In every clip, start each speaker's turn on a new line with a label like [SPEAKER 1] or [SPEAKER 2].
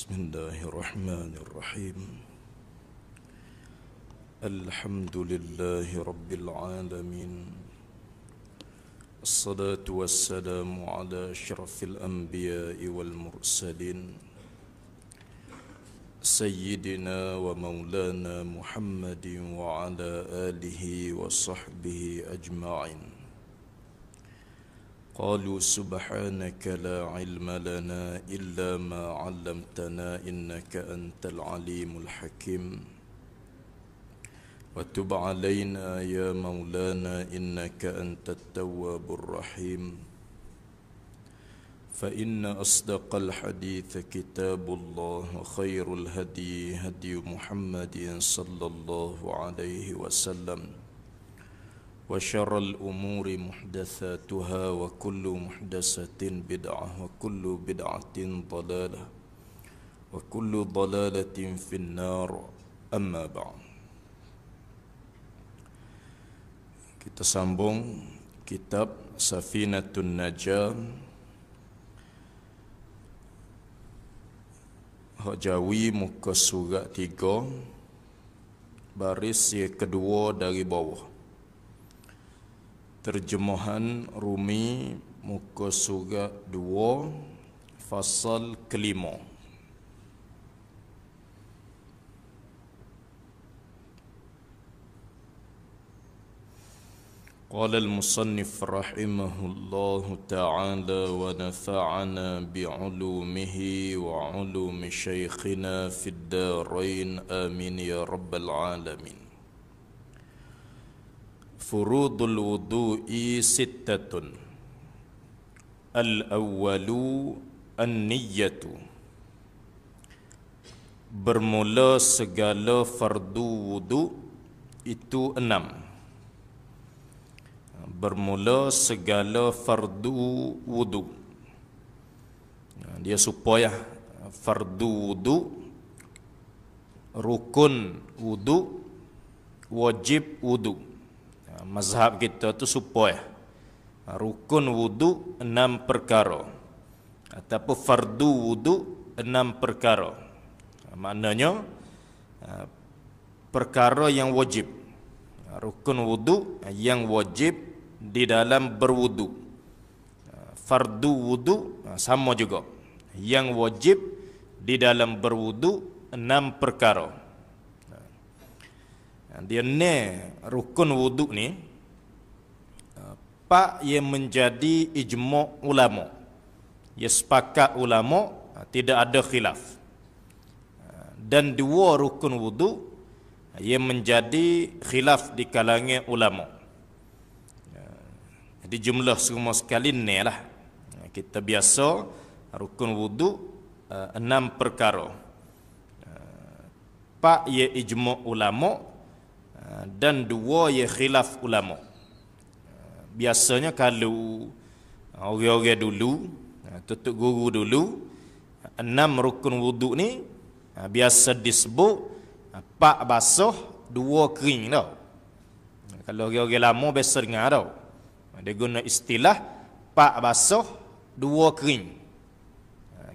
[SPEAKER 1] Bismillahirrahmanirrahim. Alhamdulillahi Rabbil Alamin. Assalatu wassalamu ala asyrafil anbiya'i wal mursalin Sayyidina wa maulana Muhammadin wa ala alihi wa sahbihi ajma'in. Qalu subhanaka la ilma lana illa ma 'allamtana innaka antal alimul hakim. Wa tub 'alaina ya maulana innaka antat tawwabur rahim. Fa inna asdaqal hadits kitabullah wa khairul hadi hadi Muhammadin sallallahu alaihi wasallam. Wa syarrul umuri muhdatsatuha wa kullu muhdatsatin bid'ah wa kullu bid'atin dhalalah wa kullu dhalalatin finnar. Amma ba'd. Kita sambung kitab Safinatun Najah hak Jawi muka surat 3 baris yang kedua dari bawah. Terjemahan Rumi muka surat 2 fasal kelima. Qala al-musannif rahimahullahu ta'ala wa nafa'ana bi'ulumihi wa 'ulumi syekhina fid darain amin ya rabbal alamin. Furudul wudu'i sittatun. Al-awwalu an-niyyatu. Bermula segala fardu wudu' itu 6. Bermula segala fardu wudu'. Dia supaya fardu wudu', rukun wudu', wajib wudu'. Mazhab kita tu supaya rukun wudu 6 perkara ataupun fardu wudu 6 perkara. Maknanya perkara yang wajib, rukun wudu yang wajib di dalam berwudu. Fardu wudu sama juga, yang wajib di dalam berwudu 6 perkara. Dia ni rukun wudu ni pak yang menjadi ijma' ulama. Ya sepakat ulama, tidak ada khilaf. Dan 2 rukun wudu yang menjadi khilaf di kalangan ulama. Jadi jumlah semua sekali ni lah. Kita biasa rukun wudu 6 perkara. Pak ya ijma' ulama dan 2 ya khilaf ulama. Biasanya kalau orang-orang dulu, tutup guru dulu, 6 rukun wudu ni biasa disebut 4 basuh 2 kering tau. Kalau orang-orang lama biasa dengar tau. Dia guna istilah 4 basuh 2 kering.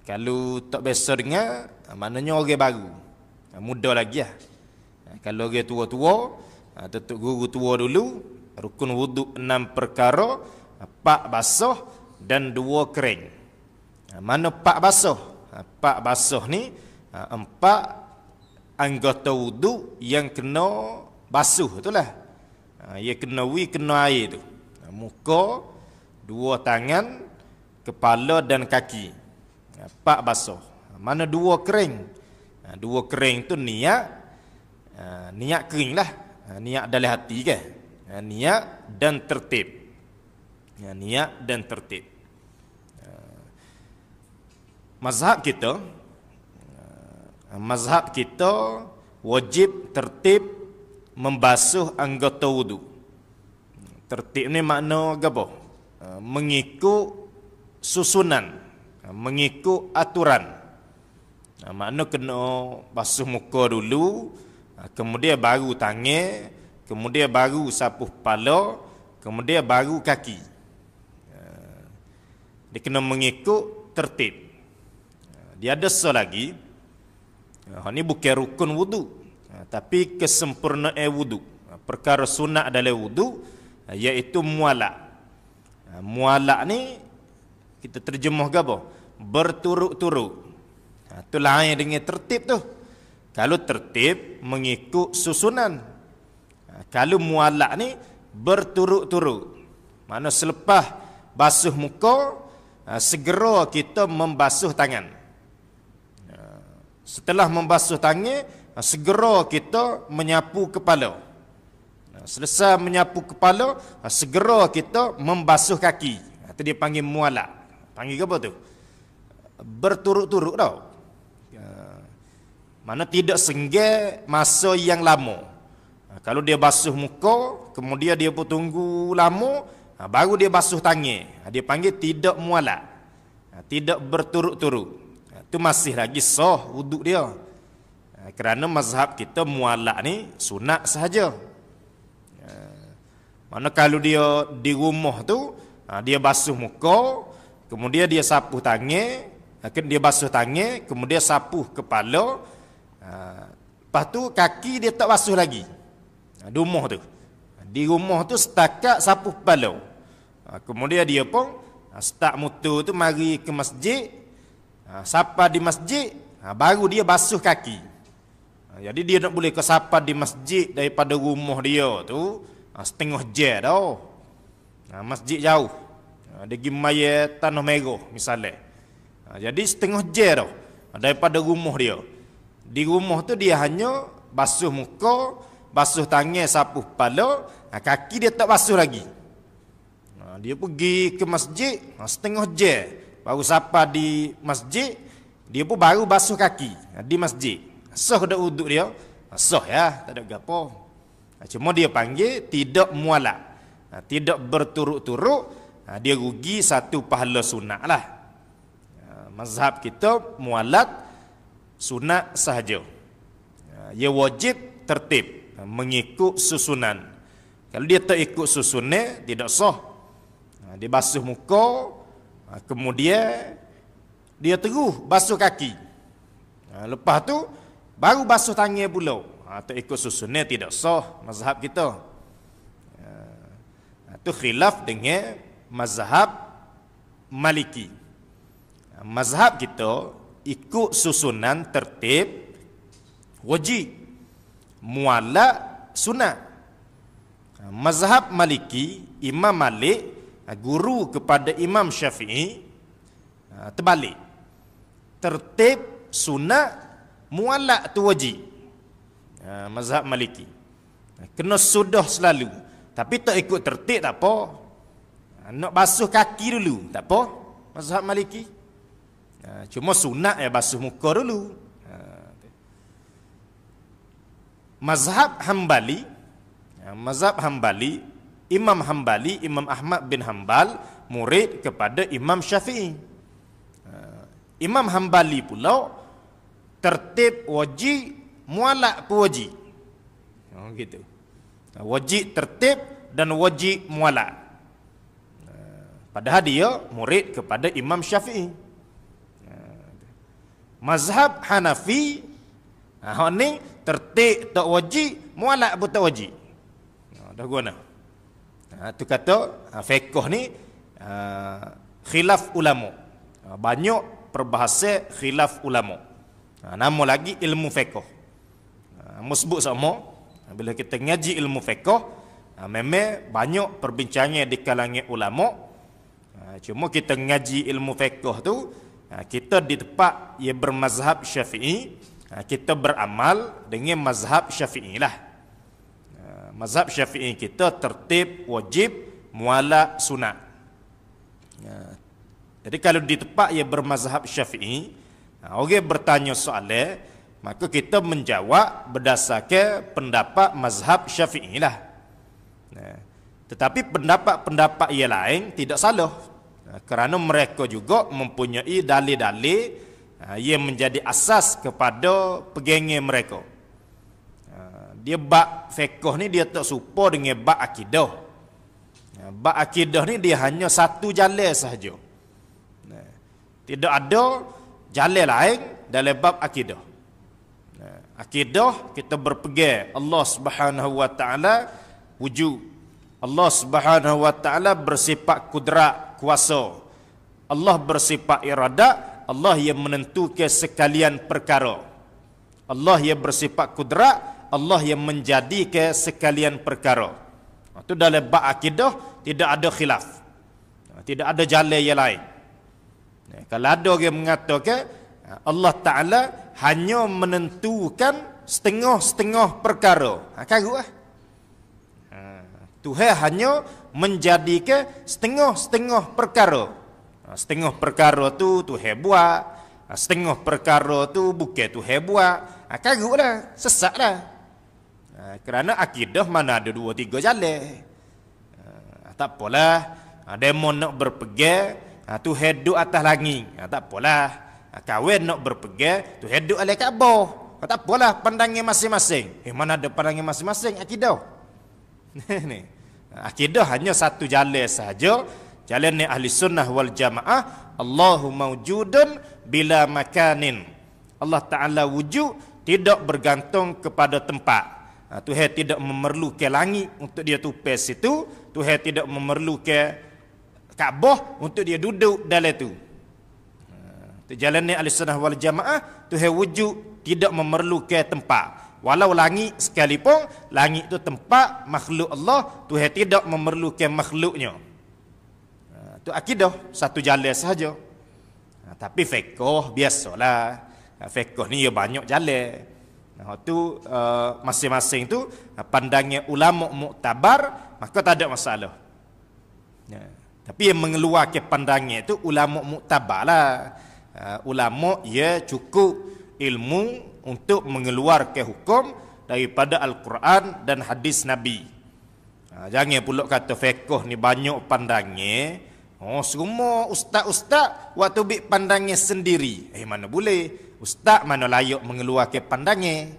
[SPEAKER 1] Kalau tak biasa dengar, maknanya orang baru, muda lagi lah. Kalau orang tua-tua, tutup guru tua dulu, rukun wudu 6 perkara, 4 basuh dan 2 kering. Mana 4 basuh? 4 basuh ni 4 anggota wudu yang kena basuh, itulah. Ia kena kena air tu. Muka, 2 tangan, kepala dan kaki. 4 basuh. Mana 2 kering? 2 kering tu niat kering lah. Niat dalam hati kan. Niat dan tertib. Niat dan tertib. Mazhab kita wajib tertib membasuh anggota wudu. Tertib ni makna apa? Mengikut susunan, mengikut aturan. Makna kena basuh muka dulu, kemudian baru tangan, kemudian baru sapuh kepala, kemudian baru kaki. Dia kena mengikut tertib. Dia ada lagi Ni bukan rukun wudu, tapi kesempurnaan wudu. Perkara sunat dalam wudu iaitu mualak. Mualak ni kita terjemah ke apa? Berturut-turut. Itu lain dengan tertib tu. Kalau tertib mengikut susunan. Kalau mualak ni berturut-turut. Mana selepas basuh muka, segera kita membasuh tangan. Setelah membasuh tangan, segera kita menyapu kepala. Selesai menyapu kepala, segera kita membasuh kaki. Itu dia panggil mualak. Panggil apa tu? Berturut-turut tau. Mana tidak senggah masa yang lama. Kalau dia basuh muka, kemudian dia pun tunggu lama, baru dia basuh tangan. Dia panggil tidak mualak. Tidak berturut-turut. Itu masih lagi sah wuduk dia. Kerana mazhab kita mualak ni sunat sahaja. Mana kalau dia di rumah tu, dia basuh muka, kemudian dia sapu tangan, dia basuh tangan, kemudian sapu kepala, lepas tu kaki dia tak basuh lagi. Di rumah tu. Di rumah tu setakat sapu kepala. Kemudian dia pun start motor tu mari ke masjid, sapa di masjid, baru dia basuh kaki. Jadi dia nak boleh ke sapa di masjid daripada rumah dia tu setengah jam tau. Masjid jauh. Dia pergi maya Tanah Merah misalnya. Jadi setengah jam tau daripada rumah dia. Di rumah tu dia hanya basuh muka, basuh tangan, sapu kepala, kaki dia tak basuh lagi. Dia pergi ke masjid setengah jam. Baru sapa di masjid, dia pun baru basuh kaki di masjid. Sah dah wuduk dia? Sah ya, tak ada gapo. Cuma dia panggil tidak mualak. Tidak berturut-turut, dia rugi satu pahala sunat lah. Mazhab kita mualak sunat sahaja. Ia wajib tertib, mengikut susunan. Kalau dia tak ikut susunan, tidak sah. Dia basuh muka, kemudian dia terus basuh kaki. Lepas tu baru basuh tangan pula. Tak ikut susunnya tidak sah mazhab kita. Itu khilaf dengan mazhab Maliki. Mazhab kita ikut susunan tertib wajib, mualak sunat. Mazhab Maliki, Imam Malik guru kepada Imam Syafi'i terbalik. Tertib sunat, mualak tu wajib. Mazhab Maliki kena sudah selalu, tapi tak ikut tertib tak apa. Nak basuh kaki dulu tak apa. Mazhab Maliki cuma sunat basuh muka dulu. Mazhab Hambali, mazhab Hambali, Imam Hambali, Imam Ahmad bin Hanbal murid kepada Imam Syafi'i. Imam Hambali pula tertib wajib, mualak pun wajib. Gitu. Wajib tertib dan wajib mualak. Padahal dia murid kepada Imam Syafi'i. Mazhab Hanafi ni tertib tak wajib, mualak pun tak wajib. Dah guna. Itu kata fiqh ni khilaf ulama. Banyak perbahasan khilaf ulama. Nama lagi ilmu fiqh. Sebut sama bila kita ngaji ilmu fiqh, memang banyak perbincangan di kalangan ulama. Cuma kita ngaji ilmu fiqh tu, kita di tempat ia bermazhab Syafi'i, kita beramal dengan mazhab Syafi'i lah. Mazhab Syafi'i kita tertib wajib, mualak sunat. Jadi kalau di tempat ia bermazhab Syafi'i, orang bertanya soalan, maka kita menjawab berdasarkan pendapat mazhab Syafi'i lah. Tetapi pendapat-pendapat yang lain tidak salah, kerana mereka juga mempunyai dalil-dalil yang menjadi asas kepada pegangan mereka. Dia bab fiqh ni dia tak serupa dengan bab akidah. Bab akidah ni dia hanya satu jalan sahaja. Tidak ada jalan lain dalam bab akidah. Akidah kita berpegang Allah Subhanahu wa taala wujud. Allah Subhanahu wa taala bersifat kudrat, kuasa. Allah bersifat iradat, Allah yang menentukan sekalian perkara. Allah yang bersifat kudrat, Allah yang menjadikan sekalian perkara. Itu dalam bab akidah tidak ada khilaf. Tidak ada jalan yang lain. Kalau ada orang mengatakan Allah Ta'ala hanya menentukan setengah-setengah perkara. Karut lah. Tuhan hanya menjadikan setengah-setengah perkara. Setengah perkara tu Tuhan buat. Setengah perkara tu bukan Tuhan buat. Karut lah. Sesat lah. Kerana akidah mana ada 2-3 jalan. Tak apalah. Demo nak berpegang. Tuhan duduk atas langit. Tak apalah. Kawan nak berpegang, tu hidup alai Kaabah. Tak apalah pandangan masing-masing. Mana ada pandangan masing-masing akidah. Ni. Akidah hanya satu jalan sahaja. Jalan ni ahli sunnah wal jamaah. Allahu mawjudun bila makanin. Allah Ta'ala wujud tidak bergantung kepada tempat. Tuhan tidak memerlukan langit untuk dia tupas situ. Tuhan tidak memerlukan Kaabah untuk dia duduk dalam tu. Jalan ni ahli-sunnah wal jamaah, Tuhan wujud tidak memerlukan tempat. Walau langit sekalipun, langit itu tempat makhluk Allah, Tuhan tidak memerlukan makhluknya. Itu akidah, satu jalan sahaja. Tapi fiqh biasalah. Fiqh ni ya banyak jalan. Itu masing-masing tu pandangan ulama muktabar, maka tak ada masalah. Tapi yang mengeluarkan pandangan itu ulama muktabar lah. Ulama ya cukup ilmu untuk mengeluarkan hukum daripada Al-Quran dan hadis Nabi. Jangan pula kata fiqh ni banyak pandangnya. Semua ustaz-ustaz waktu bik pandangnya sendiri. Mana boleh? Ustaz mana layak mengeluarkan pandangnya.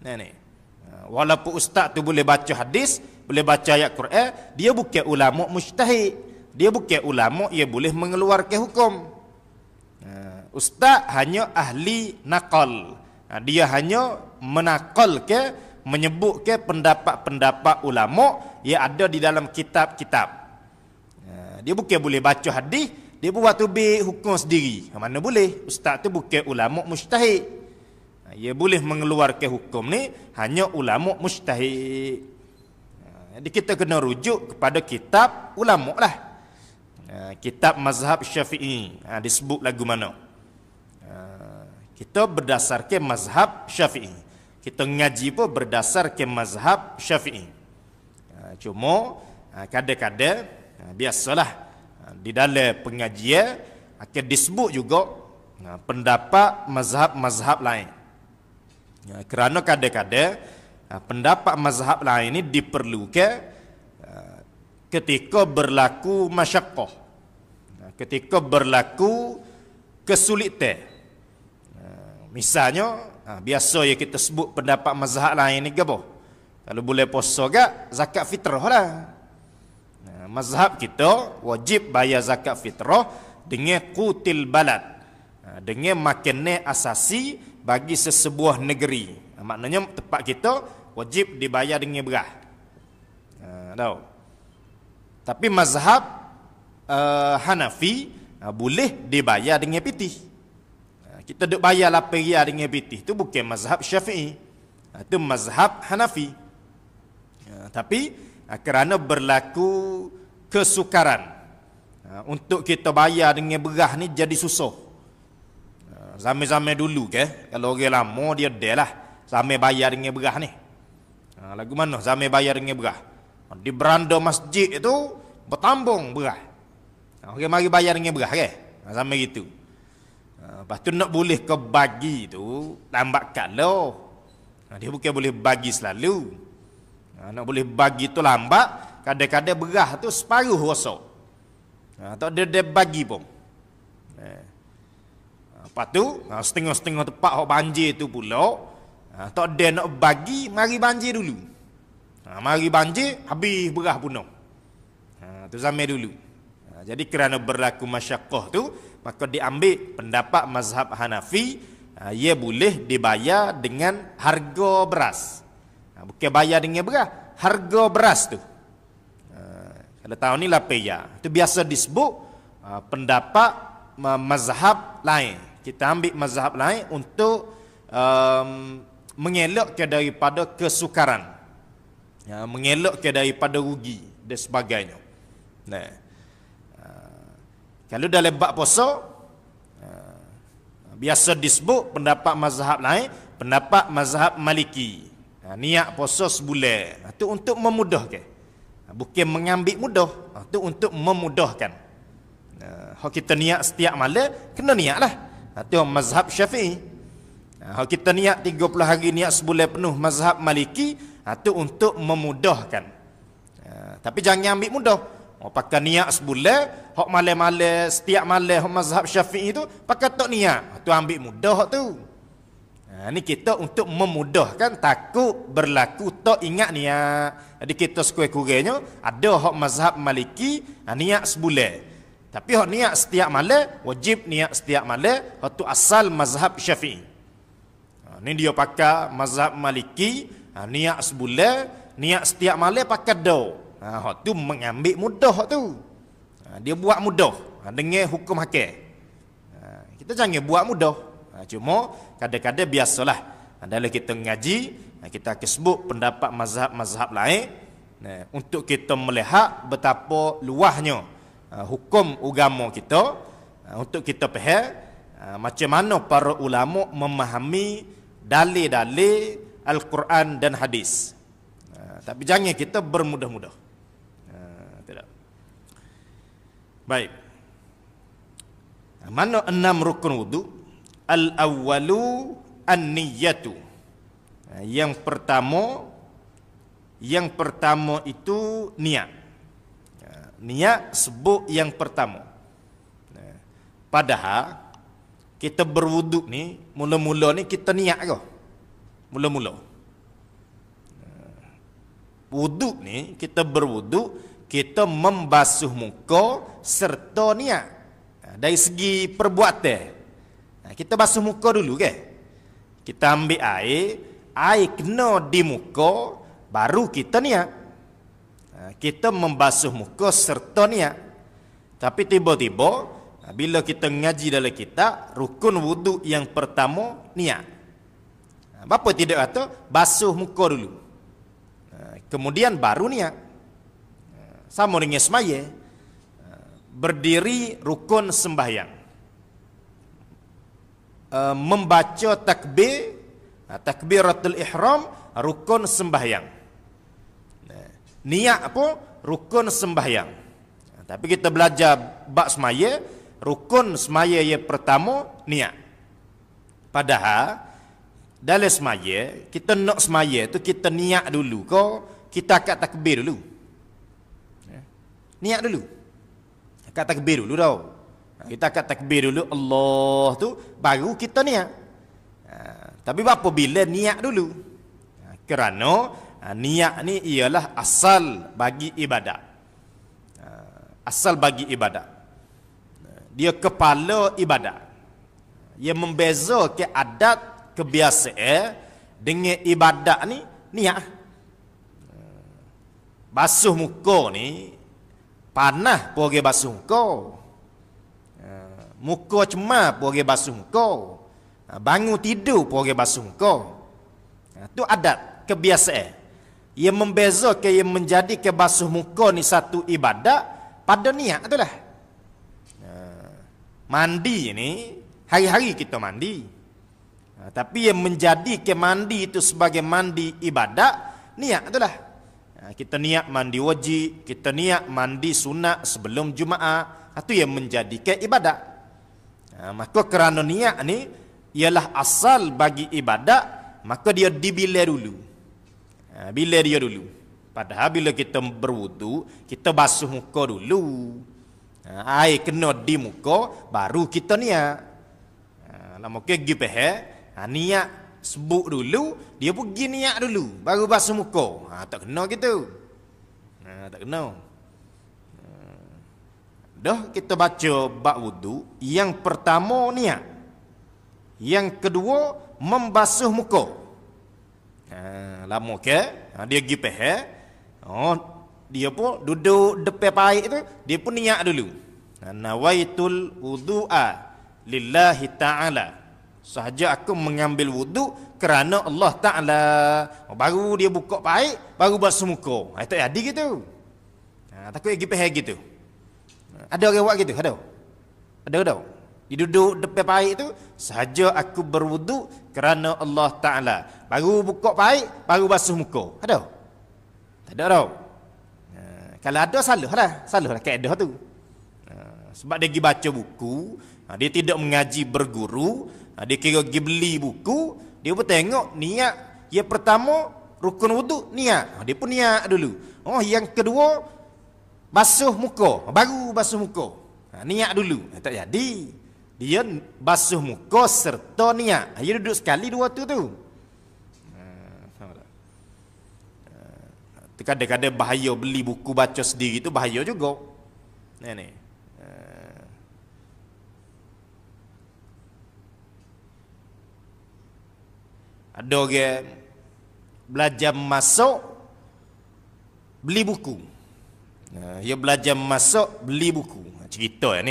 [SPEAKER 1] Ni. Walaupun ustaz tu boleh baca hadis, boleh baca ayat Quran, dia bukan ulama mujtahid. Dia bukan ulama yang boleh mengeluarkan hukum. Ustaz hanya ahli nakal. Dia hanya menakalkan, menyebutkan pendapat-pendapat ulama yang ada di dalam kitab-kitab. Dia bukan boleh baca hadis, dia buat tubik hukum sendiri. Mana boleh? Ustaz tu bukan ulama mujtahid. Dia boleh mengeluarkan hukum ni hanya ulama mujtahid. Jadi kita kena rujuk kepada kitab ulama lah. Kitab mazhab Syafi'i. Disebut lagu mana? Kita berdasarkan mazhab Syafi'i. Kita ngaji pun berdasarkan mazhab Syafi'i. Cuma kadang-kadang biasalah di dalam pengajian akan disebut juga pendapat mazhab-mazhab lain. Kerana kadang-kadang pendapat mazhab lain ini diperlukan ketika berlaku masyaqqah. Ketika berlaku kesulitan. Misalnya, biasa ya kita sebut pendapat mazhab lain ni apa? Kalau boleh puasa gak, zakat fitrah lah. Mazhab kita wajib bayar zakat fitrah dengan qutil balad. Dengan makanan asasi bagi sesebuah negeri. Maknanya tempat kita wajib dibayar dengan beras. Tahu? Tapi mazhab Hanafi boleh dibayar dengan pitih. Kita duk bayar RM8 dengan pitih. Itu bukan mazhab Syafi'i. Itu mazhab Hanafi. Tapi kerana berlaku kesukaran untuk kita bayar dengan beras ni jadi susah. Zaman-zaman dulu ke, kalau orang lama dia dah lah zaman bayar dengan beras ni. Lagu mana zaman bayar dengan beras? Di beranda masjid itu bertambung beras. Orang mari bayar dengan beras ke? Zaman gitu. Lepas tu nak boleh ke bagi tu lambat kalau. Dia bukan boleh bagi selalu. Nak boleh bagi tu lambat, kadang-kadang beras tu separuh rosak. Tak ada dia bagi pun. Lepas tu setengah-setengah tempat hok banjir tu pula, tak ada nak bagi, mari banjir dulu. Mari banjir, habis beras punah. Tu zaman dulu. Jadi kerana berlaku masyaqqah tu, maka diambil pendapat mazhab Hanafi ia boleh dibayar dengan harga beras. Bukan bayar dengan beras, harga beras tu. Kalau tahun ni lah paya. Itu biasa disebut pendapat mazhab lain. Kita ambil mazhab lain untuk mengelakkan daripada kesukaran. Mengelakkan daripada rugi dan sebagainya. Nah. Kalau dalam bab puasa biasa disebut pendapat mazhab lain, pendapat mazhab Maliki. Niat puasa sebulan. Itu untuk memudahkan. Bukan mengambil mudah. Itu untuk memudahkan. Kalau kita niat setiap malam, kena niatlah. Itu mazhab Syafi'i. Kalau kita niat 30 hari niat sebulan penuh mazhab Maliki, itu untuk memudahkan. Tapi jangan ambil mudah. Pakai niat sebulan, hak malam-malam, setiap malam hak mazhab Syafi'i tu pakai tok niat. Tu ambil mudah tu. Ni kita untuk memudahkan, takut berlaku tok ingat niat. Jadi kita sekurang-kurangnya ada hak mazhab Maliki niat sebulan. Tapi hak niat setiap malam, wajib niat setiap malam, hak tu asal mazhab Syafi'i. Ni dia pakai mazhab Maliki niat sebulan, niat setiap malam pakai do. Hak tu mengambil mudah tu. Dia buat mudah dengan hukum hakim. Kita jangan buat mudah. Cuma kadang-kadang biasalah dalam kita ngaji, kita akan sebut pendapat mazhab-mazhab lain untuk kita melihat betapa luasnya hukum agama kita, untuk kita faham macam mana para ulama memahami dalil-dalil Al-Quran dan hadis. Tapi jangan kita bermudah-mudah. Tidak. Baik. Mana 6 rukun wudu? Al-awwalu an-niyyatu. Yang pertama itu niat. Niat sebut yang pertama. Padahal kita berwuduk ni, mula-mula ni kita niat ke? Mula-mula. Wuduk ni, kita berwuduk, kita membasuh muka serta niat. Dari segi perbuatan. Kita basuh muka dulu ke? Kita ambil air kena di muka, baru kita niat. Kita membasuh muka serta niat. Tapi tiba-tiba, bila kita ngaji dalam kitab, rukun wuduk yang pertama, niat. Bapa tidak kata, basuh muka dulu. Kemudian baru niat. Sama dengan semaya. Berdiri rukun sembahyang. Membaca takbir, takbiratul ihram, rukun sembahyang. Niat apa? Rukun sembahyang. Tapi kita belajar bab semaya, rukun semaya yang pertama, niat. Padahal dalam semaya, kita nak semaya tu kita niat dulu ke kita akad takbir dulu? Niat dulu. Akad takbir dulu tau. Kita akad takbir dulu, Allah tu, baru kita niat. Tapi apa bila niat dulu? Kerana niat ni ialah asal bagi ibadat. Asal bagi ibadat. Dia kepala ibadat. Ia membezakan adat kebiasaan dengan ibadat ni niat. Basuh muka ni panas pun orang basuh muka. Muka cemar pun orang basuh muka. Bangun tidur pun orang basuh muka. Itu adat kebiasaan. Ia membezakan, ia menjadikan basuh muka ni satu ibadat pada niat itulah. Mandi ni hari-hari kita mandi. Tapi yang menjadikan mandi itu sebagai mandi ibadat, niat itulah. Kita niat mandi wajib, kita niat mandi sunat sebelum Jumaat, itu yang menjadikan ibadat. Maka kerana niat ni ialah asal bagi ibadat, maka dia dibilai dulu. Bilai dia dulu. Padahal bila kita berwudu, kita basuh muka dulu. Air kena di muka, baru kita niat. Lama ke pergi faham, niat sebut dulu, dia pergi niat dulu, baru basuh muka. Tak kena gitu. Tak kena. Dah kita baca bab wudu, yang pertama niat. Yang kedua, membasuh muka. Lama ke? Dia pergi peh. Dia pun duduk depan paik tu, dia pun niat dulu. Nawaitul wudu'a lillahi ta'ala. Sahaja aku mengambil wuduk kerana Allah Ta'ala. Baru dia buka paik, baru basuh muka. Itu jadi gitu. Takut pergi peh gitu. Ada orang buat gitu? Ada. Dia duduk depan paik tu, sahaja aku berwuduk kerana Allah Ta'ala. Baru buka paik, baru basuh muka. Ada? Tak ada tau. Kalau ada, salah kaedah tu. Sebab dia pergi baca buku, dia tidak mengaji berguru, dia kira pergi beli buku, dia pun tengok niat. Yang pertama, rukun wuduk, niat. Dia pun niat dulu. Yang kedua, basuh muka, baru basuh muka. Niat dulu. Tak jadi. Dia basuh muka serta niat. Dia duduk sekali dua tu. Kadang-kadang bahaya beli buku baca sendiri tu bahaya juga. Ni. Ada orang belajar masuk beli buku. Dia belajar masuk beli buku. Cerita.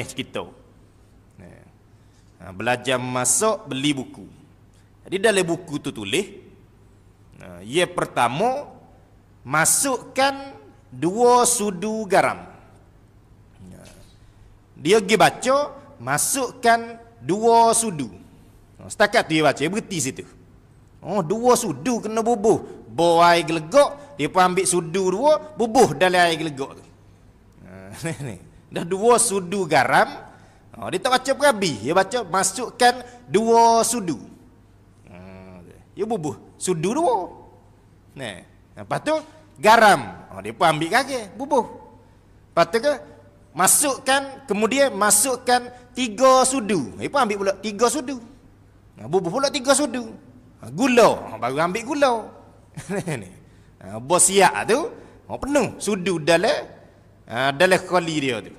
[SPEAKER 1] Belajar masuk beli buku. Jadi dalam buku tu tulis, ia pertama masukkan 2 sudu garam. Dia pergi baca, masukkan 2 sudu. Setakat tu dia baca, dia berhenti situ. 2 sudu kena bubuh. Bawa air gelegok, dia pun ambil sudu 2, bubuh dalam air gelegok tu. Dah 2 sudu garam. Dia tak baca perabi, dia baca masukkan 2 sudu. Dia bubuh sudu 2. Lepas tu garam. Dia pun ambil kaki, bubuh. Lepas tu kemudian masukkan 3 sudu. Dia pun ambil pula 3 sudu. Bubuh pula 3 sudu. Gula, baru ambil gula. Bos siap tu, penuh sudu dalam kali dia tu.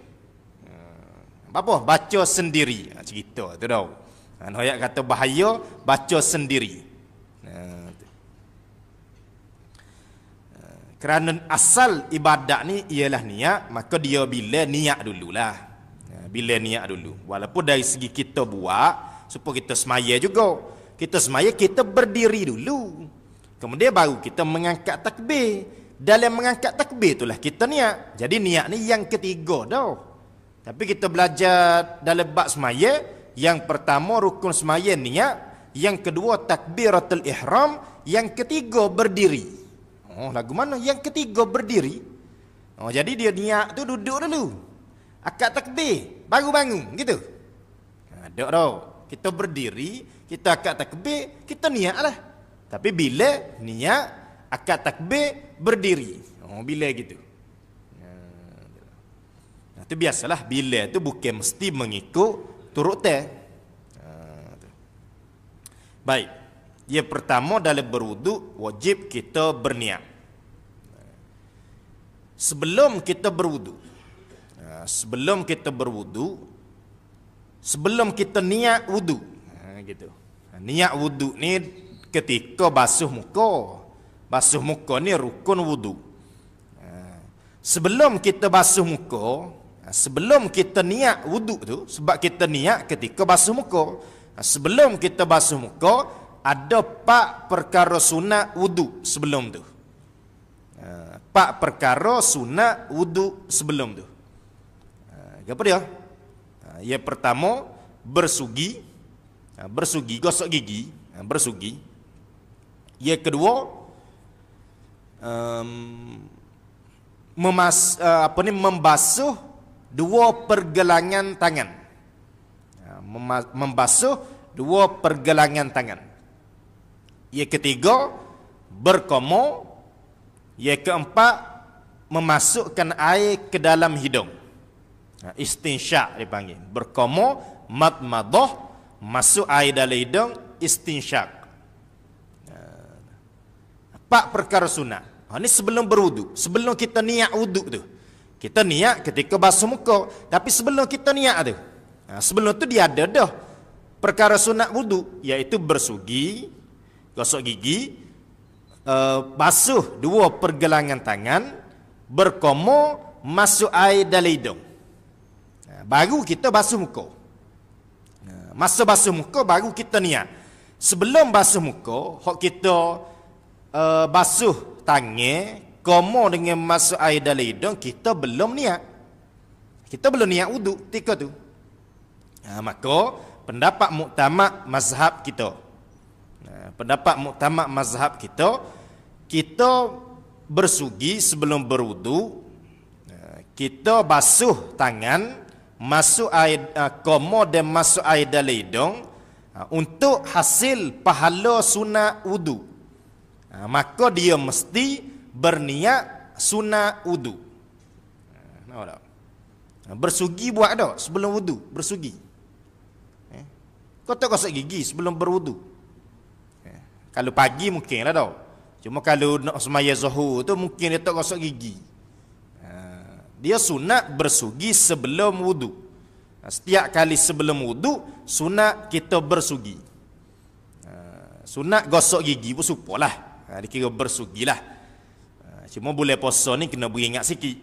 [SPEAKER 1] Apa? Baca sendiri. Cerita tu tau. Noyak kata bahaya, baca sendiri. Kerana asal ibadat ni ialah niat, maka dia bila niat dululah. Bila niat dulu. Walaupun dari segi kita buat, supaya kita semaya juga. Kita semaya, kita berdiri dulu. Kemudian baru kita mengangkat takbir. Dalam mengangkat takbir itulah kita niat. Jadi niat ni yang ketiga tau. Tapi kita belajar dalam bab semaya, yang pertama rukun semaya niat, yang kedua takbiratul ihram, yang ketiga berdiri. Lagu mana? Yang ketiga berdiri. Jadi dia niat tu duduk dulu. Akad takbir, baru bangun gitu. Ada tau. Kita berdiri, kita akad takbir, kita niat lah. Tapi bila niat, akad takbir, berdiri. Bila gitu. Itu biasalah, bila tu bukan mesti mengikut turut teh. Baik. Yang pertama dalam berwuduk wajib kita berniat. Sebelum kita berwuduk, sebelum kita niat wuduk, gitu. Niat wuduk ni ketika basuh muka. Basuh muka ni rukun wuduk. Sebelum kita basuh muka, sebelum kita niat wuduk tu, sebab kita niat ketika basuh muka. Sebelum kita basuh muka, ada 4 perkara sunat wuduk sebelum tu. 4 perkara sunat wuduk sebelum tu. Apa dia? Yang pertama, bersugi. Bersugi, gosok gigi. Bersugi. Yang kedua, membasuh 2 pergelangan tangan. Membasuh 2 pergelangan tangan. Yang ketiga, berkomor. Yang keempat, memasukkan air ke dalam hidung. Istinsyak dipanggil. Berkomor, madmadah, masuk air dalam hidung, istinsyak. 4 perkara sunat. Ini sebelum berwuduk. Sebelum kita niat wuduk tu. Kita niat ketika basuh muka. Tapi sebelum kita niat tu. Sebelum tu dia ada dah. perkara sunat wudu iaitu bersugi, gosok gigi, basuh dua pergelangan tangan, berkomo, masuk air dalam hidung. Baru kita basuh muka. Masa basuh muka baru kita niat. Sebelum basuh muka, hok kita basuh tangan, komo dengan masuk air dalam hidung, kita belum niat. Kita belum niat wudu ketika tu. Maka pendapat muktamad mazhab kita. Pendapat muktamad mazhab kita bersugi sebelum berwudu, kita basuh tangan, masuk air komo dan masuk air dalam hidung untuk hasil pahala sunat wudu. Maka dia mesti berniat sunat wudu. Nampak tak? Bersugi buat tak sebelum wudu, bersugi. Kau tak gosok gigi sebelum berwudu. Kalau pagi mungkin lah tau. Cuma kalau nak semaya zuhur tu mungkin dia tak gosok gigi. Dia sunat bersugi sebelum wudu. Setiap kali sebelum wudu sunat kita bersugi. Sunat gosok gigi pun supalah. Dikira bersugilah. Cuma boleh puasa ni kena beringat sikit.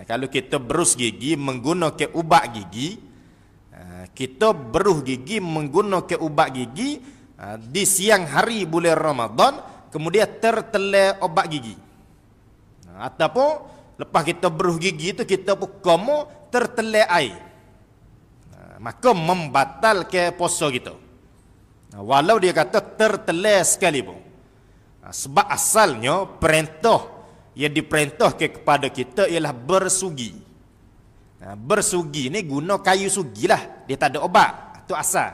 [SPEAKER 1] Kalau kita berus gigi menggunakan ubat gigi, kita beruh gigi menggunakan ubat gigi di siang hari bulan Ramadan, kemudian tertelan obat gigi. Ataupun lepas kita beruh gigi tu kita pun komo tertelan air. Maka membatalkan puasa kita. Walau dia kata tertelan sekalipun. Sebab asalnya perintah yang diperintahkan kepada kita ialah bersugi. Bersugi ni guna kayu sugi lah. Dia tak ada obat. Itu asal.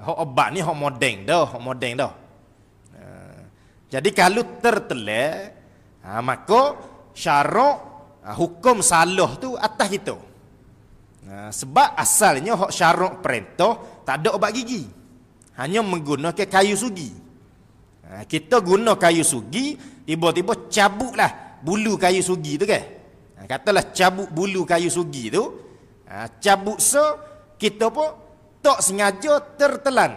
[SPEAKER 1] Hak obat ni hak modeng dah. Jadi kalau tertelan, maka syarak hukum salah tu atas kita. Sebab asalnya hak syarak perintah tak ada obat gigi. Hanya menggunakan kayu sugi. Kita guna kayu sugi, tiba-tiba cabutlah bulu kayu sugi tu kan. Katalah cabut bulu kayu sugi tu, cabut kita pun tak sengaja tertelan.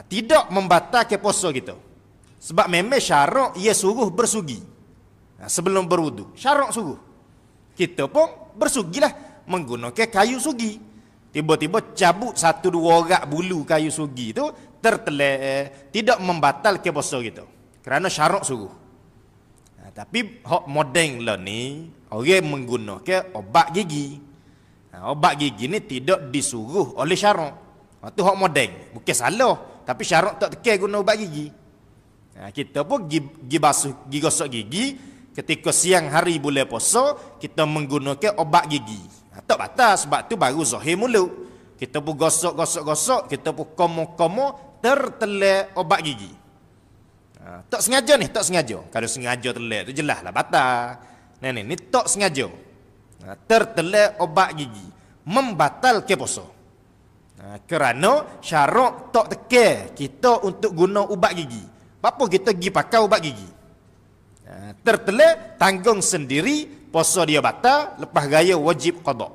[SPEAKER 1] Tidak membatalkan puasa kita. Sebab memang syarak ia suruh bersugi. Sebelum berwudu, syarak suruh. Kita pun bersugilah menggunakan kayu sugi. Tiba-tiba cabut satu dua rak bulu kayu sugi tu, tertelan, tidak membatalkan puasa kita. Kerana syarak suruh. Tapi hak modern lah ni, orang menggunakan obat gigi. Obat gigi ni tidak disuruh oleh syarak. Itu hak modern. Bukan salah, tapi syarak tak tekan guna obat gigi. Kita pun gigi basuh, gigi gosok gigi ketika siang hari bulan puasa, kita menggunakan obat gigi. Tak batal sebab tu baru zahir mulut. Kita pun gosok, kita pun komo tertelan obat gigi. Tak sengaja ni, tak sengaja. Kalau sengaja telan tu jelas lah batal. Ni tak sengaja. Tertelan obat gigi membatalkan puasa. Kerana syarak tak tekan kita untuk guna ubat gigi. Apa kita pergi pakai ubat gigi? Tertelan tanggung sendiri, puasa dia batal, lepas raya wajib qada.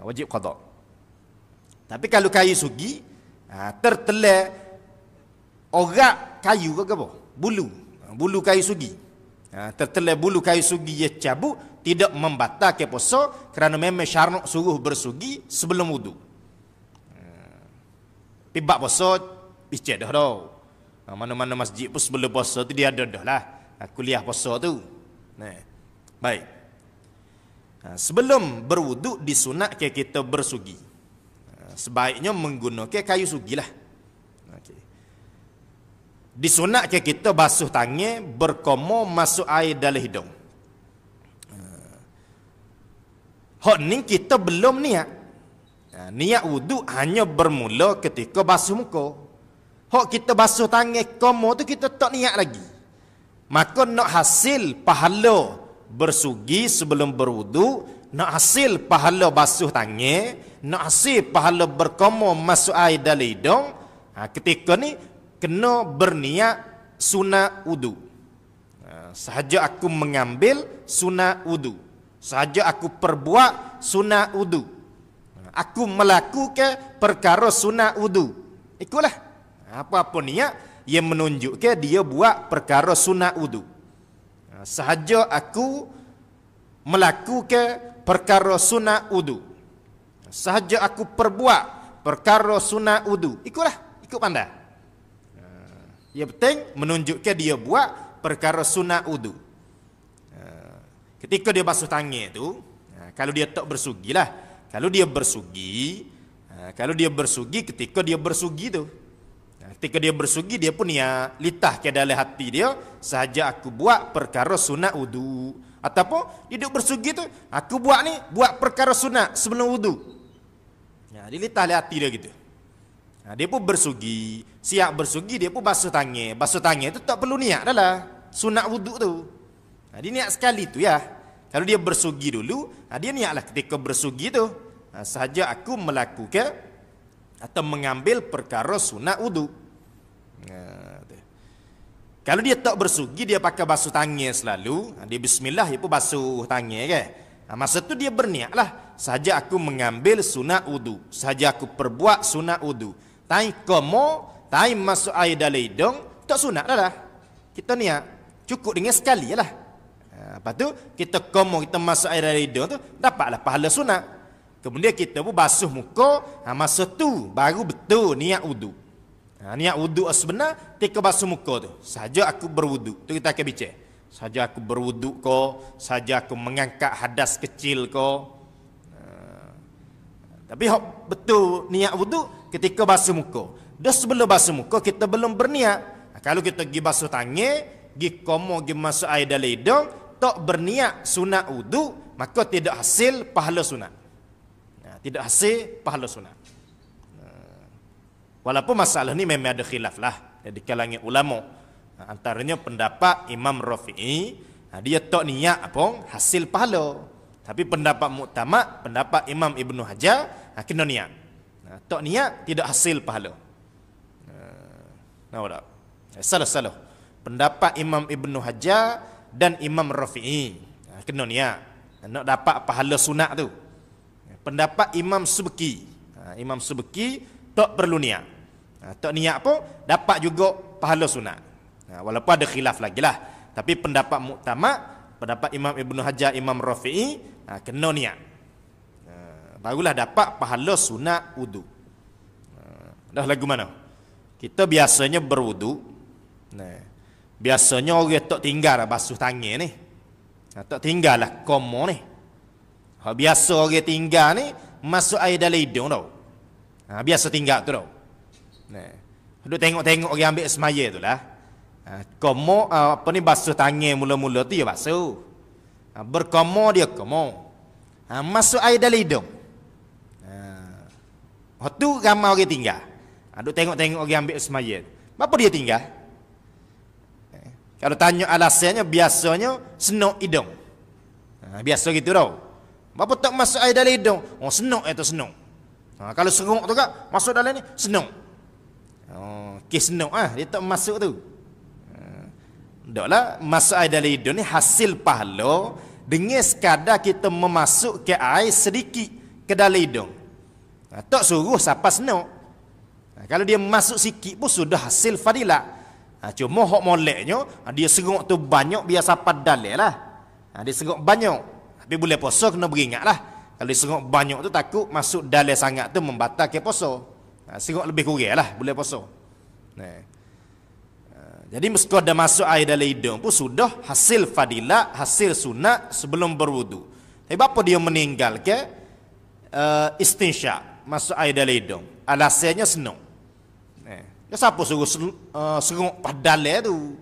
[SPEAKER 1] Wajib qada. Tapi kalau kayu sugi, tertelan orak kayu ke apa? Bulu kayu sugi. Tertelan bulu kayu sugi dia cabut, tidak membatalkan puasa kerana memang syarak suruh bersugi sebelum wudu. Tibak puasa picit dah dah. Mana-mana masjid pun sebelum puasa tu dia ada dah lah. Kuliah puasa tu. Baik. Sebelum berwuduk disunatkan kita bersugi. Sebaiknya menggunakan kayu sugi lah. Disunatkan kita basuh tangan, berkomo masuk air dalam hidung. Hak ni kita belum niat. Niat wuduk hanya bermula ketika basuh muka. Hak kita basuh tangan komo tu kita tak niat lagi. Maka nak hasil pahala bersugi sebelum berwudu, nak hasil pahala basuh tangan, nak hasil pahala berkomo masuk air dalam hidung, ketika ni kena berniat sunat wudu. Sahaja aku mengambil sunat wudu, sahaja aku perbuat sunat wudu, aku melakukan perkara sunat wudu. Ikulah. Apa-apa niat yang menunjukkan dia buat perkara sunat wudu. Sahaja aku melakukan perkara sunat wudu. Sahaja aku perbuat perkara sunat wudu. Ikulah, ikut pandai. Ia penting menunjukkan dia buat perkara sunat wudu. Ketika dia basuh tangan tu, kalau dia tak bersugi lah. Kalau dia bersugi ketika dia bersugi tu. Ketika dia bersugi, dia pun niat litah ke dalam hati dia, sahaja aku buat perkara sunat wudu. Ataupun dia duduk bersugi tu, aku buat perkara sunat sebelum wudu. Dia litah dalam hati dia gitu. Dia pun bersugi, siap bersugi, dia pun basuh tangan. Basuh tangan tu tak perlu niat dah lah, sunat wudu tu. Dia niat sekali tu ya. Kalau dia bersugi dulu, dia niatlah ketika bersugi tu, sahaja aku melakukan atau mengambil perkara sunat wudu. Kalau dia tak bersugi, dia pakai basuh tangan selalu, dia bismillah, dia pun basuh tangan kan. Masa tu dia berniatlah, sahaja aku mengambil sunat wudu, sahaja aku perbuat sunat wudu. Tai komo, tai masuk air dalam hidung, tak sunat dah lah. Kita niat cukup dengan sekali lah. Lepas tu kita komo, kita masuk air dalam hidung tu, dapatlah pahala sunat. Kemudian kita pun basuh muka, masa tu baru betul niat wudu. Niat wudu sebenar ketika basuh muka tu. Sahaja aku berwudu. Tu kita akan bincang. Sahaja aku berwudu ko, sahaja aku mengangkat hadas kecil ko. Tapi betul niat wudu ketika basuh muka. Dah sebelum basuh muka kita belum berniat. Kalau kita pergi basuh tangan, pergi komo, pergi masuk air dalam hidung, tak berniat sunat wudu, maka tidak hasil pahala sunat. Tidak hasil pahala sunat. Walaupun masalah ni memang ada khilaf lah di kalangan ulama. Antaranya pendapat Imam Rafi'i, dia tak niat apa hasil pahala. Tapi pendapat muktamad, pendapat Imam Ibnu Hajar, kena niat. Tak niat tidak hasil pahala. Nampak tak? Salah. Pendapat Imam Ibnu Hajar dan Imam Rafi'i, kena niat. Nak dapat pahala sunat tu. Pendapat Imam Subki, Imam Subki tak perlu niat. Tak niat pun dapat juga pahala sunat. Walaupun ada khilaf lagi lah. Tapi pendapat muktamad, pendapat Imam Ibnu Hajar, Imam Rafi'i, kena niat. Barulah dapat pahala sunat wudu. Dah lagu mana? Kita biasanya berwudu. Biasanya orang tak tinggal basuh tangan ni. Tak tinggal lah komo ni. Biasa orang tinggal ni masuk air dalam hidung tau. Biasa tinggal tu tau. Duk tengok-tengok orang ambil semaya tu lah. Komo basuh tangan mula-mula tu ya basuh. Berkomo dia komo. Masuk air dalam hidung. Tu ramai orang tinggal. Duk tengok-tengok orang ambil semaya. Apa dia tinggal? Kalau tanya alasannya, biasanya senok hidung. Biasa gitu tau. Bapa tak masuk air dalam hidung? Senok itu senok. Kalau seruk tu kak, masuk dalam ni, senok. Kes senok dia tak masuk tu. Taklah, masuk air dalam hidung ni hasil pahala dengan sekadar kita memasuk ke air sedikit ke dalam hidung. Tak suruh siapa senok. Kalau dia masuk sikit pun sudah hasil fadilah. Cuma hak moleknya, dia seruk tu banyak biar siapa dalam lah. Dia seruk banyak. Tapi boleh puasa kena beringat lah. Kalau dia seruk banyak tu takut masuk dalam sangat tu membatalkan puasa. Seruk lebih kurang lah boleh puasa. Jadi meski ada masuk air dalam hidung pun sudah hasil fadilat, hasil sunat sebelum berwudu. Tapi apa dia meninggalkan istinsyak, masuk air dalam hidung? Alasannya senang. Dia siapa suruh seruk padal tu?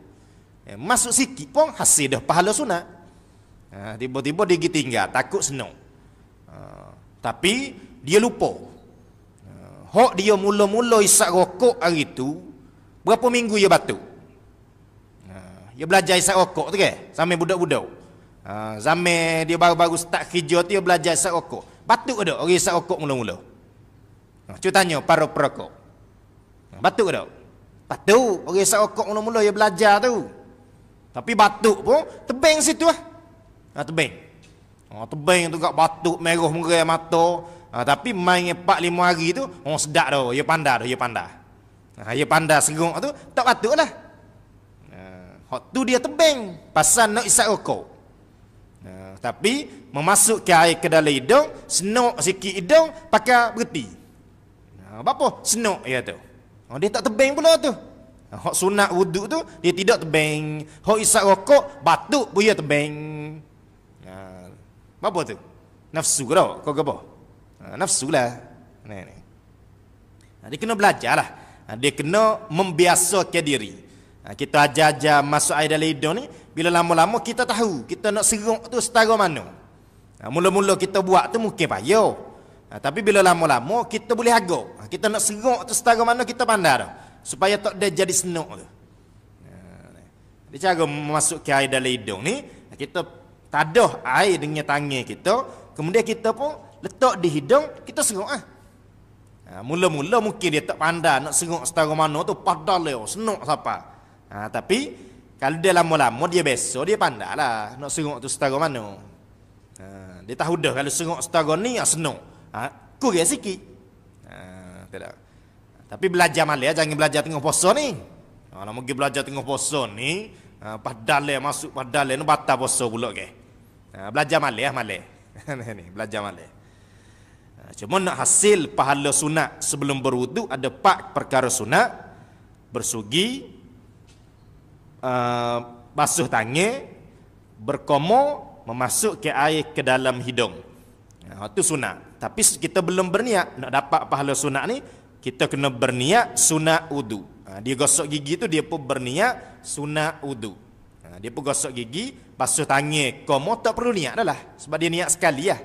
[SPEAKER 1] Masuk sikit pun hasil dah pahala sunat. Tiba-tiba dia pergi tinggal, takut senang. Tapi dia lupa. Hak dia mula-mula isap rokok hari tu, berapa minggu dia batuk? Dia belajar isap rokok tu ke? Sampai budak-budak. Zaman dia baru-baru start kerja tu, dia belajar isap rokok. Batuk tak orang isap rokok mula-mula? Cuba tanya para perokok. Batuk tak? Batuk. Orang isap rokok mula-mula dia belajar tu. Tapi batuk pun tebing situ lah. Tebing. Tebing tu kat batuk, merah merah mata. Tapi main 4-5 hari tu, sedap dah, dia pandai dah, dia pandai. Dia pandai serong tu, tak patutlah. Hak tu dia tebing, pasal nak isap rokok. Tapi memasuk ke air ke dalam hidung, senok sikit hidung, pakai berhenti. Apa? Senok dia tu. Dia tak tebing pula tu. Hak sunat wuduk tu, dia tidak tebing. Hak isap rokok, batuk pun dia tebing. Apa tu? Nafsu ke tak? Kau ke apa? Nafsu lah. Dia kena belajar lah. Dia kena membiasakan diri. Kita ajar-ajar masuk air dalam hidung ni, bila lama-lama kita tahu kita nak serong tu setara mana. Mula-mula kita buat tu mungkin payah. Tapi bila lama-lama kita boleh agak. Kita nak serong tu setara mana kita pandai dah. Supaya tak dia jadi senok tu. Dia cara masuk ke air dalam hidung ni, kita tadah air dengan tangan kita, kemudian kita pun letak di hidung, kita serong mula-mula mungkin dia tak pandai nak serong setara mana tu, padahal dia senok siapa. Tapi kalau dia lama-lama dia biasa, dia pandai lah nak serong tu setara mana. Dia tahu dah kalau serong setara ni senok. Kurang sikit. Tidak. Tapi belajar malah, jangan belajar tengah puasa ni. Kalau mungkin belajar tengah puasa ni, padahal masuk padahal ni batal puasa pula ke. Belajar malah. Ni belajar malah. Cuma nak hasil pahala sunat sebelum berwuduk ada 4 perkara sunat. Bersugi, basuh tangan, berkomor, memasuk ke air ke dalam hidung. Itu sunat. Tapi kita belum berniat nak dapat pahala sunat ni, kita kena berniat sunat wudu. Dia gosok gigi tu dia pun berniat sunat wudu. Dia pun gosok gigi, basuh tangan, komor tak perlu niat dah lah. Sebab dia niat sekali lah.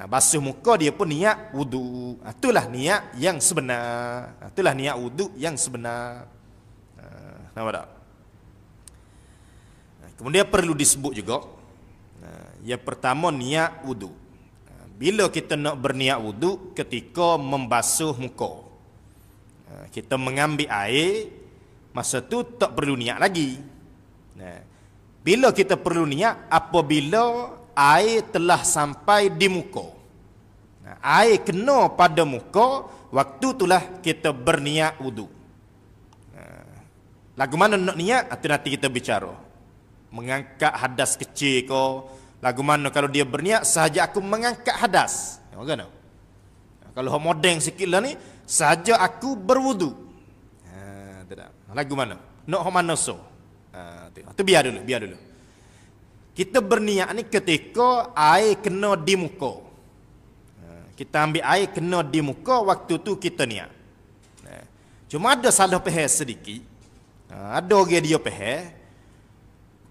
[SPEAKER 1] Basuh muka dia pun niat wudu. Itulah niat yang sebenar. Itulah niat wudu yang sebenar. Nampak tak? Kemudian perlu disebut juga, yang pertama niat wudu. Bila kita nak berniat wudu, ketika membasuh muka, kita mengambil air, masa tu tak perlu niat lagi. Bila kita perlu niat, apabila air telah sampai di muka. Air kena pada muka, waktu itulah kita berniat wudu. Lagu mana nak niat, itu nanti kita bicara. Mengangkat hadas kecil ke, lagu mana kalau dia berniat, sahaja aku mengangkat hadas. Bagaimana? Kalau modern sikit lah ni, sahaja aku berwudu. Tidak. Lagu mana? Nak mana so? Itu biar dulu. Kita berniat ni ketika air kena di muka. Kita ambil air kena di muka, waktu tu kita niat. Cuma ada salah faham sedikit. Ada orang dia faham,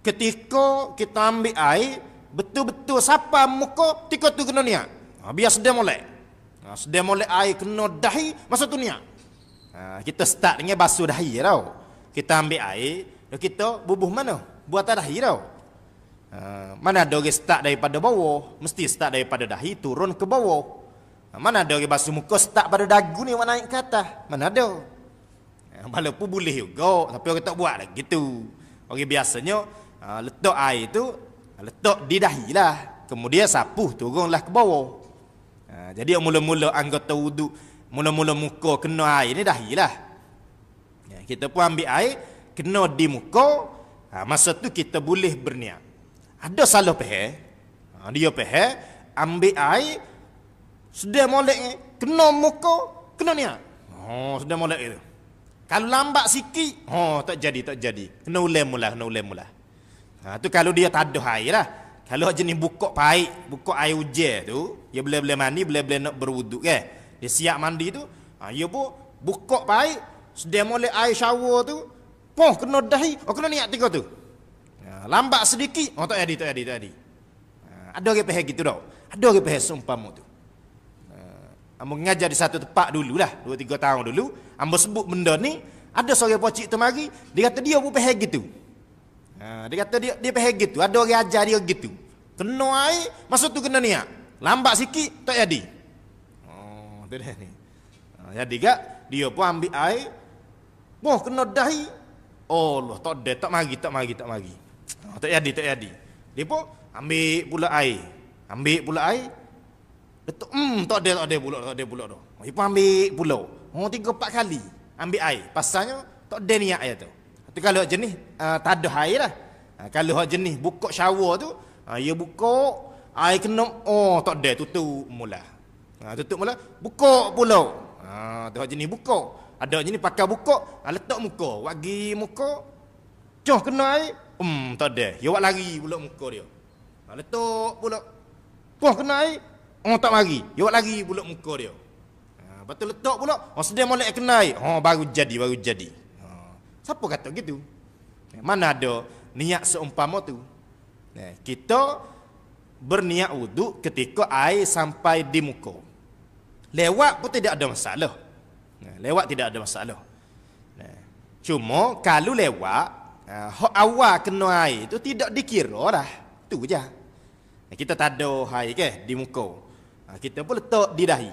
[SPEAKER 1] ketika kita ambil air, betul-betul siapa muka, ketika tu kena niat. Biar sedang molek. Sedang molek air kena dahi, masa tu niat. Kita start dengan basuh dahi tau. Kita ambil air, kita bubuh mana? Buat atas dahi tau. Mana ada orang start daripada bawah, mesti start daripada dahi turun ke bawah. Mana ada orang basuh muka start pada dagu ni naik ke atas. Mana ada. Walaupun boleh juga, tapi orang tak buat lah gitu. Orang biasanya letak air tu, letak di dahi lah, kemudian sapuh turunlah ke bawah. Jadi mula-mula anggota wudu, mula-mula muka kena air ni dahi lah. Kita pun ambil air kena di muka, masa tu kita boleh berniat. Ada salah faham, dia faham ambil air sudah molek kena muka kena niat. Sudah molek itu. Kalau lambat sikit, tak jadi. Kena ulang mula. Tu kalau dia tak ada air lah. Kalau jenis buka air hujan tu, dia boleh mandi, boleh nak berwuduk kan. Dia siap mandi tu, dia pun buka air, sudah molek air shower tu, kena dahi, kena niat tiga tu. Lambat sedikit, tak jadi. Ada orang faham gitu tau. Ada orang faham seumpama tu. Ambo ngajar di satu tempat dululah, 2-3 tahun dulu, ambo sebut benda ni, ada seorang pocik tu mari, dia kata dia pun faham gitu. Dia kata dia faham gitu, ada orang ajar dia gitu. Kena air, masa tu kena niat. Lambat sikit, tak jadi. Tu dah ni. Jadi kak, dia pun ambil air, kena dahi. Allah, tak mari. Tak jadi. Dia pun ambil pula air. Letak tak ada pula dah. Dia pun ambil pula. 3-4 kali ambil air. Pasalnya tak ada niat air tu. Tapi kalau jenis tak ada air lah. Kalau jenis buka shower tu, dia buka air kena tak ada tutup mula. Tutup mula, buka pula. Tu jenis buka. Ada jenis pakai buka, letak muka, wagi muka. Cah kena air, tak ada. Dia buat lari pula muka dia. Letak pula. Puah kena air, tak lari. Dia buat lari pula muka dia. Lepas tu letak pula, sedang molek kena air. Baru jadi. Siapa kata gitu? Mana ada niat seumpama tu? Kita berniat wuduk ketika air sampai di muka. Lewat pun tidak ada masalah. Lewat tidak ada masalah. Cuma kalau lewat, hak awal kena air tu tidak dikira lah. Tu je. Kita tak ada air ke di muka. Kita pun letak di dahi.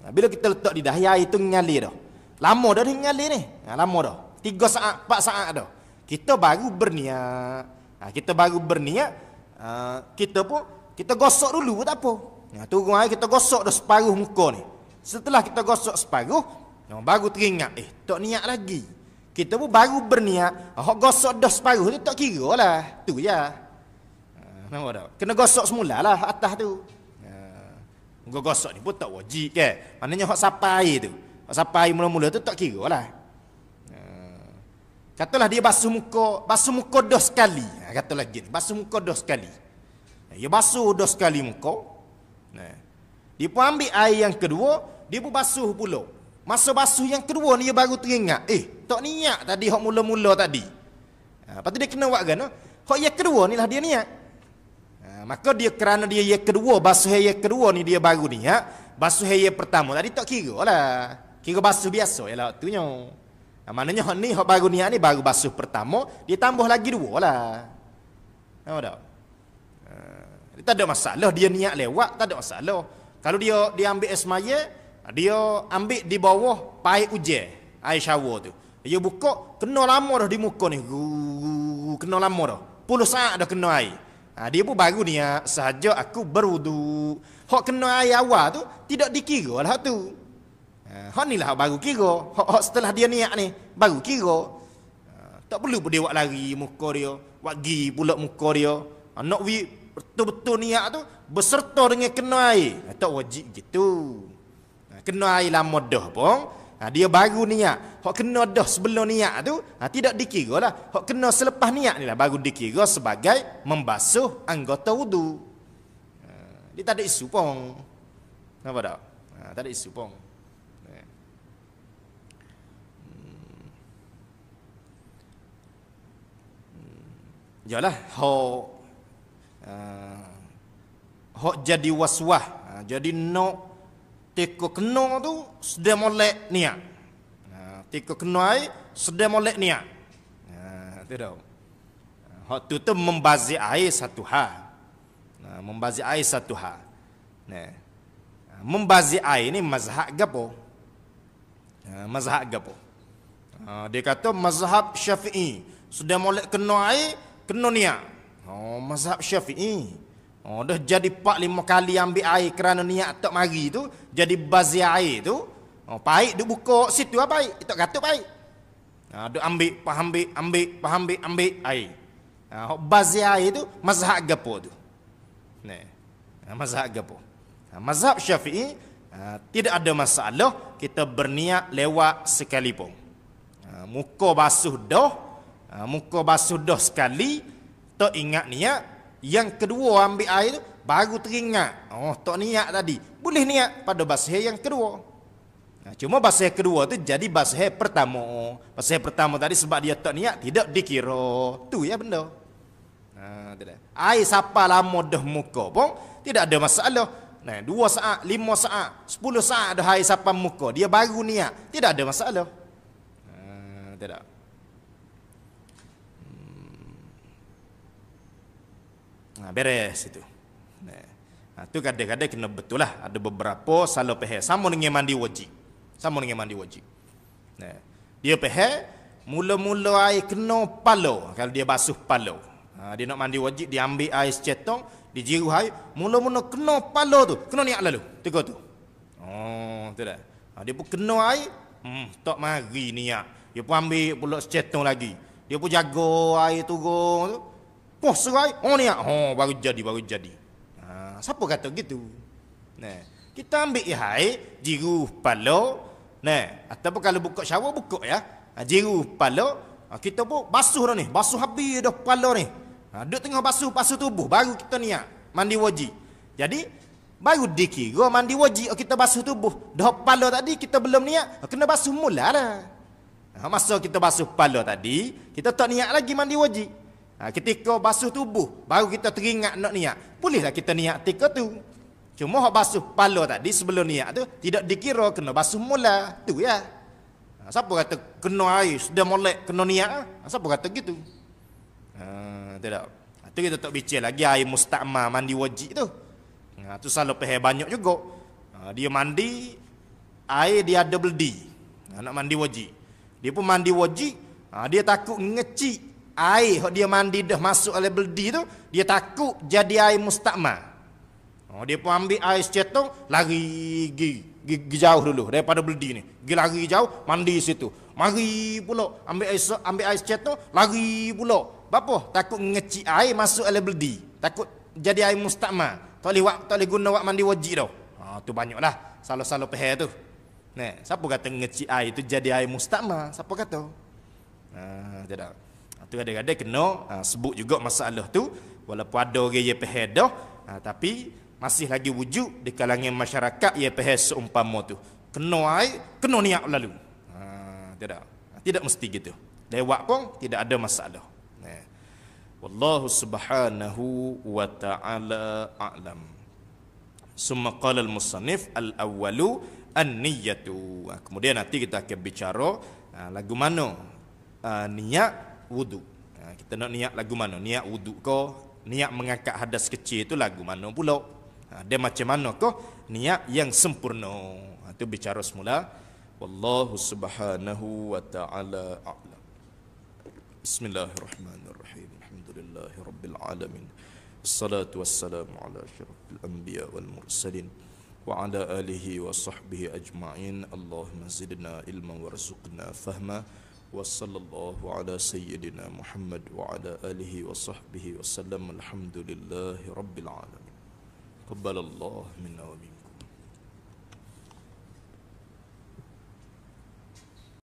[SPEAKER 1] Bila kita letak di dahi, air tu mengalir dah. Lama dah dia mengalir ni. Lama dah. 3 saat, 4 saat dah. Kita baru berniat. Kita pun kita gosok dulu tak apa. Turun air kita gosok dah separuh muka ni. Setelah kita gosok separuh, baru teringat, tak niat lagi. Kita pun baru berniat, hak gosok dah separuh tu tak kira lah. Tu je. Nampak tak? Kena gosok semula lah atas tu. Gosok ni pun tak wajib ke. Maknanya hak sapai tu. Hak sapai mula-mula tu tak kira lah. Katalah dia basuh muka dah sekali. Katalah gini, basuh muka dah sekali. Dia basuh dah sekali muka. Dia pun ambil air yang kedua, dia pun basuh pula. Masa basuh yang kedua ni dia baru teringat, tak niat tadi hak mula-mula tadi. Lepas tu dia kena buat kan? Hak yang kedua ni lah dia niat. Maka dia kerana dia yang kedua, basuh yang kedua ni dia baru niat, basuh yang pertama tadi tak kira lah. Kira basuh biasa ialah waktunya. Maknanya hak ni, hak baru niat ni baru basuh pertama, dia tambah lagi 2 lah. Nampak tak? Dia tak ada masalah, dia niat lewat, tak ada masalah. Kalau dia ambil air semaya, dia ambil di bawah paip hujan, air shower tu. Dia buka, kena lama dah di muka ni. Kena lama dah. 10 saat dah kena air. Dia pun baru niat, sahaja aku berwuduk. Hak kena air awal tu, tidak dikira lah tu. Hak ni lah baru kira. Hak setelah dia niat ni, baru kira. Tak perlu pun dia buat lari muka dia, buat gi pula muka dia. Nak betul-betul niat tu berserta dengan kena air. Tak wajib gitu. Kena air lama dah pun, dia baru niat. Hak kena dah sebelum niat tu, tidak dikira lah. Hak kena selepas niat ni lah baru dikira sebagai membasuh anggota wudu. Dia tak ada isu pun. Nampak tak? Tak ada isu pun. Yalah, hak jadi waswah, jadi nak teka kena tu sedang molek niat. Teka kena air sedang molek niat. Tu dah. Hak tu membazir air satu hal. Membazir air satu hal. Membazir air ni mazhab gapo? Mazhab gapo? Dia kata mazhab Syafi'i. Sudah molek kena air, kena niat. Mazhab Syafi'i. Dah jadi 4-5 kali ambil air kerana niat tak mari tu, jadi bazir air tu, paik duk buka situ apa paik? Tak katuk paik. Duk ambil air. Bazir air tu mazhab gapo tu? Mazhab gapo? Mazhab Syafi'i tidak ada masalah kita berniat lewat sekalipun. Muka basuh dah sekali, tak ingat niat. Yang kedua ambil air tu, baru teringat. Tak niat tadi. Boleh niat pada basuh yang kedua. Cuma basuh kedua tu jadi basuh pertama. Basuh pertama tadi sebab dia tak niat, tidak dikira. Tu ya benda. Air siapa lama dah muka pun, tidak ada masalah. 2 saat, 5 saat, 10 saat dah air siapa muka, dia baru niat, tidak ada masalah. Tidak. Beres itu. Tu kadang-kadang kena betul lah. Ada beberapa salah pehel. Sama dengan mandi wajib. Dia pehel, mula-mula air kena pala. Kalau dia basuh pala. Dia nak mandi wajib, dia ambil air secetong, dijiru hai, mula-mula kena pala tu, kena niat lalu. Tengok tu. Oh, tu dah. Dia pun kena hai, tak mari niat. Dia pun ambil pula secetong lagi. Dia pun jaga air turun tu. Pos serai, niat. Baru jadi. Siapa kata gitu? Nah, kita ambil hai, jiru pala. Nah, ataupun kalau buka shower buka ya. Jiru pala, kita pun basuh dah ni. Basuh habis dah pala ni. Duduk tengah basuh tubuh baru kita niat mandi wajib. Jadi baru dikira mandi wajib kita basuh tubuh. Dah pala tadi kita belum niat, kena basuh mula dah. Masa kita basuh pala tadi, kita tak niat lagi mandi wajib. Ketika basuh tubuh baru kita teringat nak niat. Bolehlah kita niat ketika tu. Cuma hak basuh pala tadi sebelum niat tu tidak dikira kena basuh mula. Tu ya. Siapa kata kena air sudah molek kena niat? Siapa kata gitu? Tidak. Tu kita tak bincang lagi air mustakmal mandi wajib tu. Tu selalu pahal banyak juga. Dia mandi air dia ada beldi. Nak mandi wajib. Dia pun mandi wajib, dia takut ngecik air hak dia mandi dah masuk oleh beldi tu, dia takut jadi air mustakmal. Dia pun ambil air secetong, lari gi jauh dulu daripada beldi ni. Gi lari jauh, mandi situ. Mari pula ambil air secetong, lari pula. Apa? Takut ngecik air masuk oleh beldi. Takut jadi air mustakmal. Tak boleh guna wak mandi wajib dah. Tu banyaklah salah-salah pahal tu. Nah, siapa kata ngecik air tu jadi air mustakmal? Siapa kata? Tidak. Tu kadang-kadang kena sebut juga masalah tu walaupun ada orang yang pahal dah, tapi masih lagi wujud di kalangan masyarakat yang pahal seumpama tu. Kena air, kena niat lalu. Tidak. Tidak mesti gitu. Lewat pun tidak ada masalah. Wallahu subhanahu wa ta'ala a'lam. Summa qala al-musannif al-awwalu an-niyyatu. Kemudian nanti kita akan bicara lagu mana niat wudu. Kita nak niat lagu mana? Niat wudu ke? Niat mengangkat hadas kecil itu lagu mana pula? Dia macam mana ke? Niat yang sempurna. Itu bicara semula. Wallahu subhanahu wa ta'ala a'lam. Bismillahirrahmanirrahim. Alhamdulillahi rabbil alamin. Wassalatu wassalamu ala asyrafil anbiya wal mursalin wa ala alihi wa sahbihi ajma'in. Allahumma zidna ilman warzuqna fahma. Wa sallallahu ala sayyidina Muhammad wa ala alihi wa sahbihi wa sallam. Alhamdulillahi rabbil alamin. Qabbalallahu minna wa minkum.